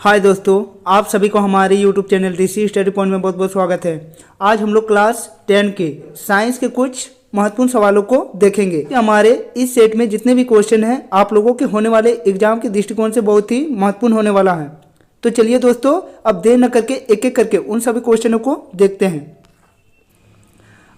हाय दोस्तों, आप सभी को हमारे YouTube चैनल ऋषि स्टडी पॉइंट में बहुत बहुत स्वागत है। आज हम लोग क्लास 10 के साइंस के कुछ महत्वपूर्ण सवालों को देखेंगे। हमारे इस सेट में जितने भी क्वेश्चन हैं आप लोगों के होने वाले एग्जाम के दृष्टिकोण से बहुत ही महत्वपूर्ण होने वाला है। तो चलिए दोस्तों, अब देर न करके एक एक करके उन सभी क्वेश्चनों को देखते हैं।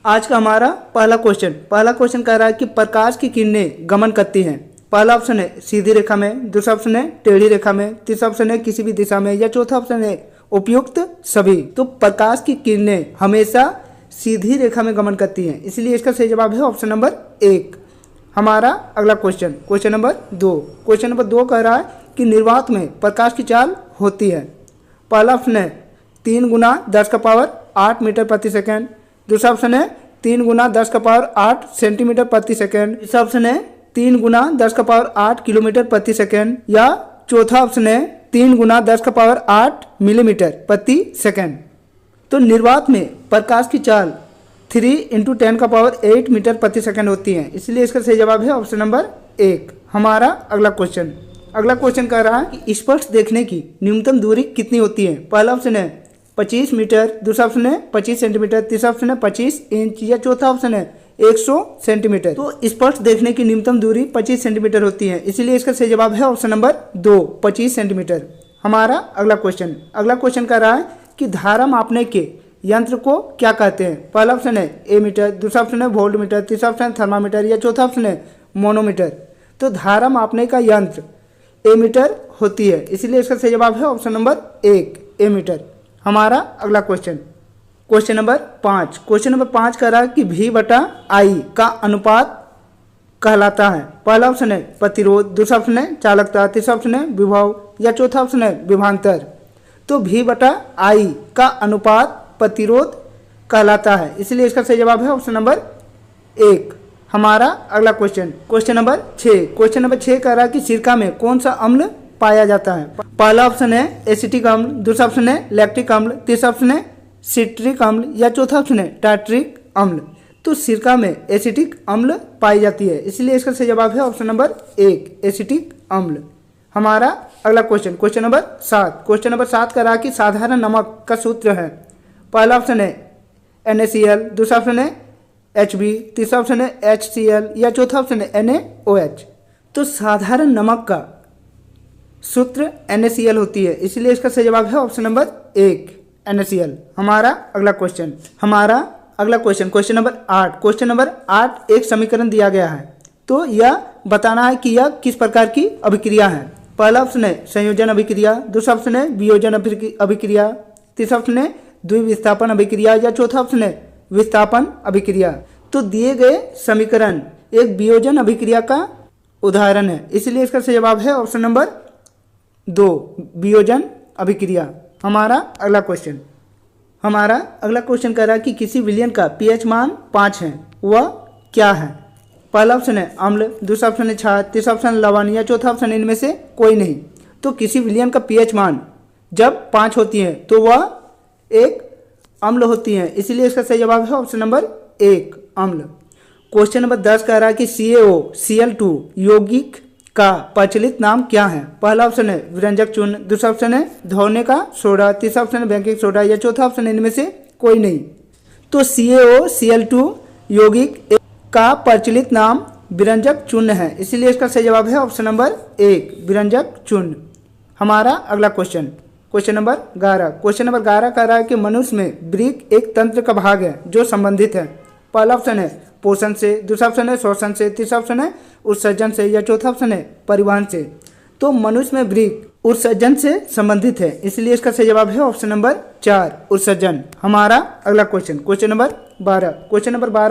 आज का हमारा पहला क्वेश्चन कह रहा है कि प्रकाश की किरणें गमन करती हैं। पहला ऑप्शन है सीधी रेखा में, दूसरा ऑप्शन है टेढ़ी रेखा में, तीसरा ऑप्शन है किसी भी दिशा में, या चौथा ऑप्शन है उपयुक्त सभी। तो प्रकाश की किरणें हमेशा सीधी रेखा में गमन करती हैं, इसलिए इसका सही जवाब है ऑप्शन नंबर 1। हमारा अगला क्वेश्चन नंबर 2 कह रहा है कि निर्वात में प्रकाश की चाल होती है। पहला ऑप्शन है 3 गुना 10 का पावर 8 मीटर प्रति सेकेंड, दूसरा ऑप्शन है 3 गुना 10 का पावर 8 सेंटीमीटर प्रति सेकेंड, तीसरा ऑप्शन है 3 गुना 10 का पावर 8 किलोमीटर प्रति सेकेंड, या चौथा ऑप्शन है 3 गुना 10 का पावर 8 मिलीमीटर प्रति सेकेंड। तो निर्वात में प्रकाश की चाल 3 × 10 का पावर 8 मीटर प्रति सेकेंड होती है, इसलिए इसका सही जवाब है ऑप्शन नंबर 1। हमारा अगला क्वेश्चन कह रहा है कि स्पष्ट देखने की न्यूनतम दूरी कितनी होती है। पहला ऑप्शन है 25 मीटर, दूसरा ऑप्शन है 25 सेंटीमीटर, तीसरा ऑप्शन है 25 इंच, या चौथा ऑप्शन है 100 सेंटीमीटर। तो स्पष्ट देखने की न्यूनतम दूरी 25 सेंटीमीटर होती है, इसलिए इसका सही जवाब है ऑप्शन नंबर 2, 25 सेंटीमीटर। हमारा अगला क्वेश्चन कह रहा है कि धारा मापने के यंत्र को क्या कहते हैं। पहला ऑप्शन है एमीटर, दूसरा ऑप्शन है वोल्टमीटर, तीसरा ऑप्शन है थर्मामीटर, या चौथा ऑप्शन है मोनोमीटर। तो धारा मापने का यंत्र एमीटर होती है, इसलिए इसका सही जवाब है ऑप्शन नंबर 1, एमीटर। हमारा अगला क्वेश्चन नंबर 5 कह रहा है कि V/I का अनुपात कहलाता है। पहला ऑप्शन है प्रतिरोध, दूसरा ऑप्शन है चालकता, तीसरा ऑप्शन है विभव, या चौथा ऑप्शन है विभवांतर। तो V/I का अनुपात प्रतिरोध कहलाता है, इसलिए इसका सही जवाब है ऑप्शन नंबर 1। हमारा अगला क्वेश्चन नंबर 6 कह रहा है कि सिरका में कौन सा अम्ल पाया जाता है। पहला ऑप्शन है एसिटिक अम्ल, दूसरा ऑप्शन है लैक्टिक अम्ल, तीसरा ऑप्शन है सिट्रिक अम्ल, या चौथा ऑप्शन है टार्ट्रिक अम्ल। तो सिरका में एसिटिक अम्ल पाई जाती है, इसलिए इसका सही जवाब है ऑप्शन नंबर 1, एसिटिक अम्ल। हमारा अगला क्वेश्चन नंबर 7 कह रहा है कि साधारण नमक का सूत्र है। पहला ऑप्शन है NaCl, दूसरा ऑप्शन है Hb, तीसरा ऑप्शन है HCl, या चौथा ऑप्शन है NaOH। तो साधारण नमक का सूत्र NaCl होती है, इसलिए इसका सही जवाब है ऑप्शन नंबर 1, NaCl। हमारा अगला क्वेश्चन नंबर 8 एक समीकरण दिया गया है, तो यह बताना है कि यह किस प्रकार की अभिक्रिया है। पहला ऑप्शन है संयोजन अभिक्रिया, दूसरा ऑप्शन है वियोजन अभिक्रिया, तीसरा ऑप्शन है द्विविस्थापन अभिक्रिया, या चौथा ऑप्शन है विस्थापन अभिक्रिया। तो दिए गए समीकरण एक वियोजन अभिक्रिया का उदाहरण है, इसलिए इसका सही जवाब है ऑप्शन नंबर 2, वियोजन अभिक्रिया। हमारा अगला क्वेश्चन कह रहा है कि किसी विलयन का pH मान 5 है, वह क्या है। पहला ऑप्शन है अम्ल, दूसरा ऑप्शन है क्षार, तीसरा ऑप्शन है लवण, या चौथा ऑप्शन है इनमें से कोई नहीं। तो किसी विलयन का pH मान जब 5 होती है तो वह एक अम्ल होती है, इसलिए इसका सही जवाब है ऑप्शन नंबर 1, अम्ल। क्वेश्चन नंबर 10 कह रहा है कि CaOCl2 यौगिक का प्रचलित नाम क्या है। पहला ऑप्शन है विरंजक चूर्ण, दूसरा ऑप्शन है धोने का सोडा, तीसरा ऑप्शन है बेकिंग सोडा, या चौथा ऑप्शन है इनमें से कोई नहीं। तो CaOCl2 यौगिक का प्रचलित नाम विरंजक चूर्ण है, इसलिए इसका सही जवाब है ऑप्शन नंबर 1, विरंजक चूर्ण। हमारा अगला क्वेश्चन नंबर 11 कह रहा है कि मनुष्य में वृक्क एक तंत्र का भाग है जो संबंधित है। पहला ऑप्शन है पोषण से, दूसरा ऑप्शन है श्वसन से, तीसरा ऑप्शन है उत्सर्जन से, या चौथा ऑप्शन है परिवहन से। तो मनुष्य में वृक्क उत्सर्जन से संबंधित है, इसलिए इसका सही जवाब है ऑप्शन नंबर 4, उत्सर्जन। हमारा अगला क्वेश्चन नंबर 12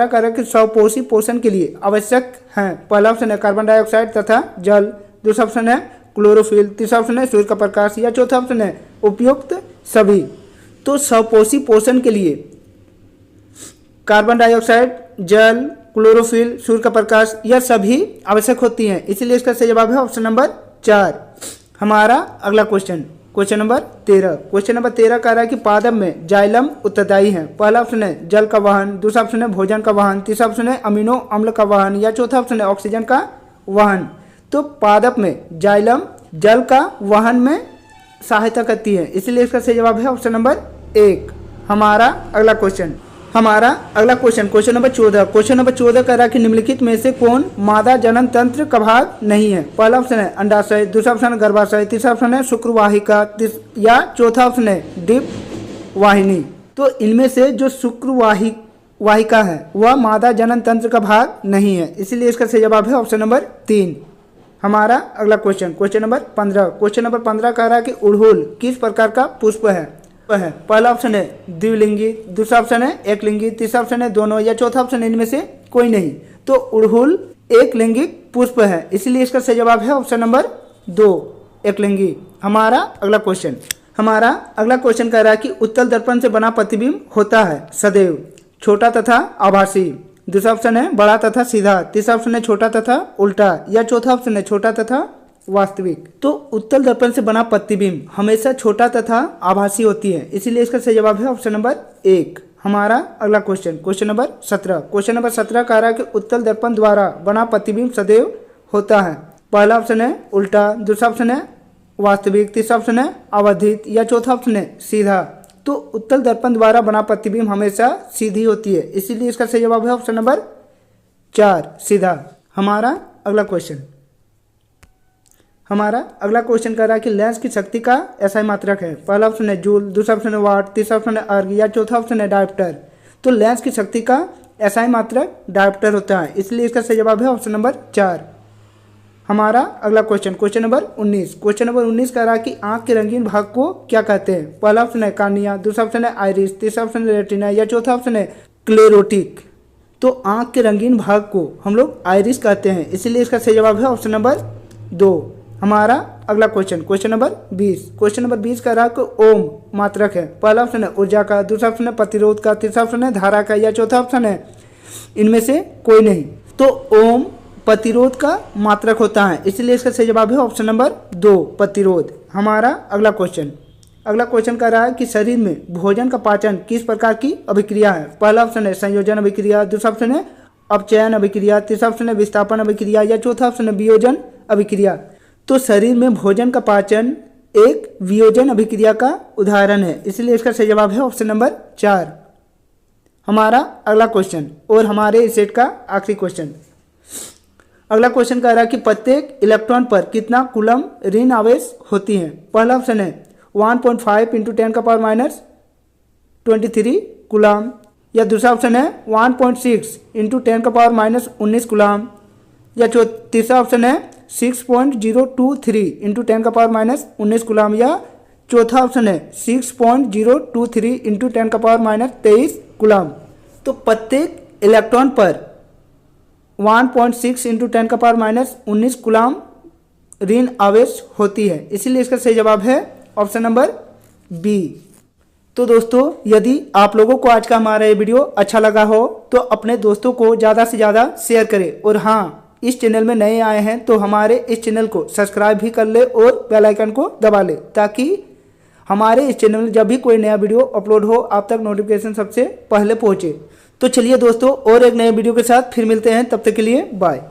कह रहा है कि स्वपोषी पोषण के लिए आवश्यक है। पहला ऑप्शन है कार्बन डाइऑक्साइड तथा जल, दूसरा ऑप्शन है क्लोरोफिल, तीसरा ऑप्शन है सूर्य का प्रकाश, या चौथा ऑप्शन है उपयुक्त सभी। तो स्वपोषी पोषण के लिए कार्बन डाइऑक्साइड, जल, क्लोरोफिल, सूर्य का प्रकाश, यह सभी आवश्यक होती हैं, इसलिए इसका सही जवाब है ऑप्शन नंबर 4। हमारा अगला क्वेश्चन नंबर 13 कह रहा है कि पादप में जाइलम उत्तरदायी है। पहला ऑप्शन है जल का वहन, दूसरा ऑप्शन है भोजन का वहन, तीसरा ऑप्शन है अमीनो अम्ल का वहन, या चौथा ऑप्शन है ऑक्सीजन का वहन। तो पादप में जाइलम जल का वहन में सहायता करती है, इसलिए इसका सही जवाब है ऑप्शन नंबर 1। हमारा अगला question question number 14। Question number 14 कह रहा है कि निम्नलिखित में से कौन मादा जनन तंत्र का भाग नहीं है। पहला ऑप्शन है अंडाशय, दूसरा ऑप्शन है गर्भाशय, तीसरा ऑप्शन है शुक्रवाहिका या चौथा ऑप्शन है डिप वाहिनी। तो इनमें से जो शुक्रवाहिका है वह मादा जनन तंत्र का भाग नहीं है, इसीलिए इसका सही जवाब है ऑप्शन नंबर 3। हमारा अगला क्वेश्चन नंबर 15। क्वेश्चन नंबर 15 कह रहा है कि उड़हुल किस प्रकार का पुष्प है। पहला ऑप्शन है द्विलिंगी, दूसरा ऑप्शन है एक लिंगी, तीसरा ऑप्शन है दोनों या चौथा ऑप्शन इनमें से कोई नहीं। तो उड़हुल एक लिंगिक पुष्प है, इसलिए इसका सही जवाब है ऑप्शन नंबर 2 एक लिंगी। हमारा अगला क्वेश्चन कह रहा है कि उत्तल दर्पण से बना प्रतिबिंब होता है सदैव छोटा तथा आभासी, दूसरा ऑप्शन है बड़ा तथा सीधा, तीसरा ऑप्शन है छोटा तथा उल्टा या चौथा ऑप्शन है छोटा तथा वास्तविक। तो उत्तल दर्पण से बना प्रतिबिंब हमेशा छोटा तथा आभासी होती है, इसीलिए इसका सही जवाब है ऑप्शन नंबर 1। हमारा अगला क्वेश्चन नंबर 17। क्वेश्चन नंबर 17 कह रहा है कि उत्तल दर्पण द्वारा बना प्रतिबिंब सदैव होता है। पहला ऑप्शन है उल्टा, दूसरा ऑप्शन है वास्तविक, तीसरा ऑप्शन है अवधित या चौथा ऑप्शन है सीधा। तो उत्तल दर्पण द्वारा बना प्रतिबिंब हमेशा सीधी होती है, इसीलिए इसका सही जवाब है ऑप्शन नंबर 4 सीधा। हमारा अगला क्वेश्चन कह रहा है कि लेंस की शक्ति का SI मात्रक है। पहला ऑप्शन है जूल, दूसरा ऑप्शन है वाट, तीसरा ऑप्शन है अर्ग या चौथा ऑप्शन है डायोप्टर। तो लेंस की शक्ति का SI मात्रक डायोप्टर होता है, इसलिए इसका सही जवाब है ऑप्शन नंबर 4। हमारा अगला क्वेश्चन नंबर 19। क्वेश्चन नंबर 19 कह रहा है कि आंख के रंगीन भाग को क्या कहते हैं। पहला ऑप्शन है कार्निया, दूसरा ऑप्शन है आइरिस, तीसरा ऑप्शन है रेटिना या चौथा ऑप्शन है क्लेरोटिक। तो आंख के रंगीन भाग को हम लोग आइरिस कहते हैं, इसीलिए इसका सही जवाब है ऑप्शन नंबर 2। हमारा अगला क्वेश्चन नंबर 20। क्वेश्चन नंबर 20 कह रहा है कि ओम मात्रक है। पहला ऑप्शन है ऊर्जा का, दूसरा ऑप्शन है प्रतिरोध का, तीसरा ऑप्शन है धारा का या चौथा ऑप्शन है इनमें से कोई नहीं। तो ओम प्रतिरोध का मात्रक होता है, इसलिए इसका सही जवाब है ऑप्शन नंबर 2 प्रतिरोध। हमारा अगला क्वेश्चन कह रहा है कि शरीर में भोजन का पाचन किस प्रकार की अभिक्रिया है। पहला ऑप्शन है संयोजन अभिक्रिया, दूसरा ऑप्शन है अपचयन अभिक्रिया, तीसरा ऑप्शन है विस्थापन अभिक्रिया या चौथा ऑप्शन है वियोजन अभिक्रिया। तो शरीर में भोजन का पाचन एक वियोजन अभिक्रिया का उदाहरण है, इसलिए इसका सही जवाब है ऑप्शन नंबर 4। हमारा अगला क्वेश्चन और हमारे इस सेट का आखिरी क्वेश्चन। अगला क्वेश्चन कह रहा है कि प्रत्येक इलेक्ट्रॉन पर कितना कूलम ऋण आवेश होती है। पहला ऑप्शन है 1.5 × 10⁻23 कूलम या दूसरा ऑप्शन है 1.6 × 10⁻19 कूलम या तीसरा ऑप्शन है 6.023 × 10⁻19 कूलम या चौथा ऑप्शन है 6.023 × 10⁻23 कूलम। तो प्रत्येक इलेक्ट्रॉन पर 1.6 × 10⁻19 कूलम ऋण आवेश होती है, इसीलिए इसका सही जवाब है ऑप्शन नंबर बी। तो दोस्तों यदि आप लोगों को आज का हमारा ये वीडियो अच्छा लगा हो तो अपने दोस्तों को ज़्यादा से ज़्यादा शेयर करें, और हाँ इस चैनल में नए आए हैं तो हमारे इस चैनल को सब्सक्राइब भी कर ले और बेल आइकन को दबा ले, ताकि हमारे इस चैनल में जब भी कोई नया वीडियो अपलोड हो आप तक नोटिफिकेशन सबसे पहले पहुंचे। तो चलिए दोस्तों और एक नए वीडियो के साथ फिर मिलते हैं, तब तक के लिए बाय।